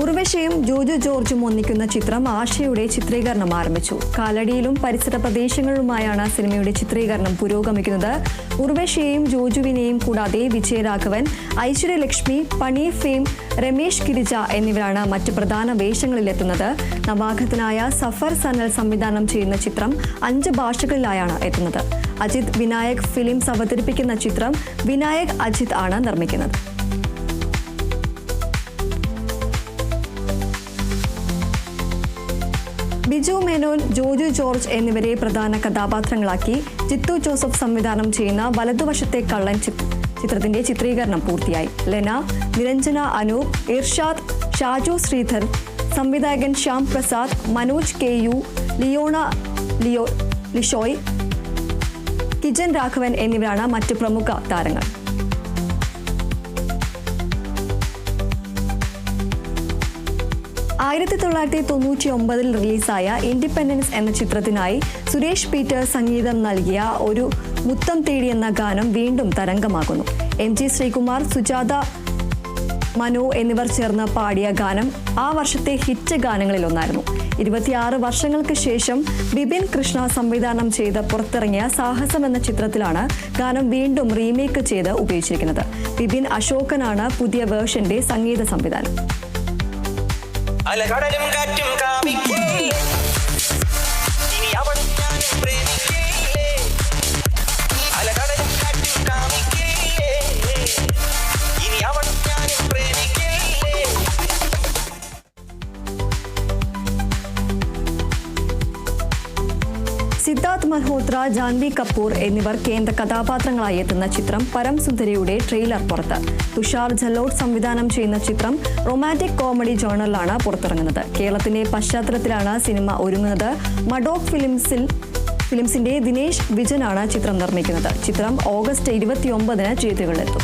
ഉർവശിയും ജോജു ജോർജും ഒന്നിക്കുന്ന ചിത്രം ആശയുടെ ചിത്രീകരണം ആരംഭിച്ചു. കാലടിയിലും പരിസര പ്രദേശങ്ങളിലുമായാണ് സിനിമയുടെ ചിത്രീകരണം പുരോഗമിക്കുന്നത്. ഉർവശിയെയും ജോജുവിനെയും കൂടാതെ വിജയരാഘവൻ, ഐശ്വര്യലക്ഷ്മി, പണീർ ഫെയിം, രമേശ് ഗിരിജ എന്നിവരാണ് മറ്റ് പ്രധാന വേഷങ്ങളിലെത്തുന്നത്. നവാഗതനായ സഫർ സനൽ സംവിധാനം ചെയ്യുന്ന ചിത്രം 5 ഭാഷകളിലായാണ് എത്തുന്നത്. അജിത് വിനായക് ഫിലിംസ് അവതരിപ്പിക്കുന്ന ചിത്രം വിനായക് അജിത് ആണ് നിർമ്മിക്കുന്നത്. ബിജു മേനോൻ, ജോജു ജോർജ് എന്നിവരെ പ്രധാന കഥാപാത്രങ്ങളാക്കി ജിത്തു ജോസഫ് സംവിധാനം ചെയ്യുന്ന വലതുവശത്തെ കള്ളൻ ചിത്രത്തിന്റെ ചിത്രീകരണം പൂർത്തിയായി. ലെന, നിരഞ്ജന അനൂപ്, ഇർഷാദ്, ഷാജു ശ്രീധർ, സംവിധായകൻ ശ്യാം പ്രസാദ്, മനോജ് KU, ലിയോണ ലിഷോയ്, കിജൻ രാഘവൻ എന്നിവരാണ് മറ്റ് പ്രമുഖ താരങ്ങൾ. 1999 റിലീസായ ഇൻഡിപെൻഡൻസ് എന്ന ചിത്രത്തിനായി സുരേഷ് പീറ്റർ സംഗീതം നൽകിയ ഒരു മുത്തം തേടി എന്ന ഗാനം വീണ്ടും തരംഗമാകുന്നു. MG ശ്രീകുമാർ, സുജാത, മനു എന്നിവർ ചേർന്ന് പാടിയ ഗാനം ആ വർഷത്തെ ഹിറ്റ് ഗാനങ്ങളിലൊന്നായിരുന്നു. 26 വർഷങ്ങൾക്ക് ശേഷം ബിപിൻ കൃഷ്ണ സംവിധാനം ചെയ്ത് പുറത്തിറങ്ങിയ സാഹസം എന്ന ചിത്രത്തിലാണ് ഗാനം വീണ്ടും റീമേക്ക് ചെയ്ത് ഉപയോഗിച്ചിരിക്കുന്നത്. ബിപിൻ അശോകനാണ് പുതിയ വേർഷന്റെ സംഗീത സംവിധാനം. അലകടലും കാറ്റും കാമിക്കില്ലേ, ഇനി അവൾ ഞാനും പ്രേമിക്കില്ലേ. അലകടലും കാറ്റും കാമിക്കില്ലേ, ഇനി അവൾ ഞാനും പ്രേമിക്കില്ലേ. സിദ്ധാർത്ഥ് മൽഹോത്ര, ജാൻവി കപൂർ എന്നിവർ കേന്ദ്ര കഥാപാത്രങ്ങളായി എത്തുന്ന ചിത്രം പരം സുന്ദരിയുടെ ട്രെയിലർ പുറത്ത്. തുഷാർ ജലോട്ട് സംവിധാനം ചെയ്യുന്ന ചിത്രം റൊമാന്റിക് കോമഡി ജോണറിലാണ് പുറത്തിറങ്ങുന്നത്. കേരളത്തിന്റെ പശ്ചാത്തലത്തിലാണ് സിനിമ ഒരുങ്ങുന്നത്. മഡോക് ഫിലിംസിന്റെ ദിനേശ് വിജനാണ് ചിത്രം നിർമ്മിക്കുന്നത്. ചിത്രം ഓഗസ്റ്റ് 29 തിയേറ്ററുകളിലെത്തും.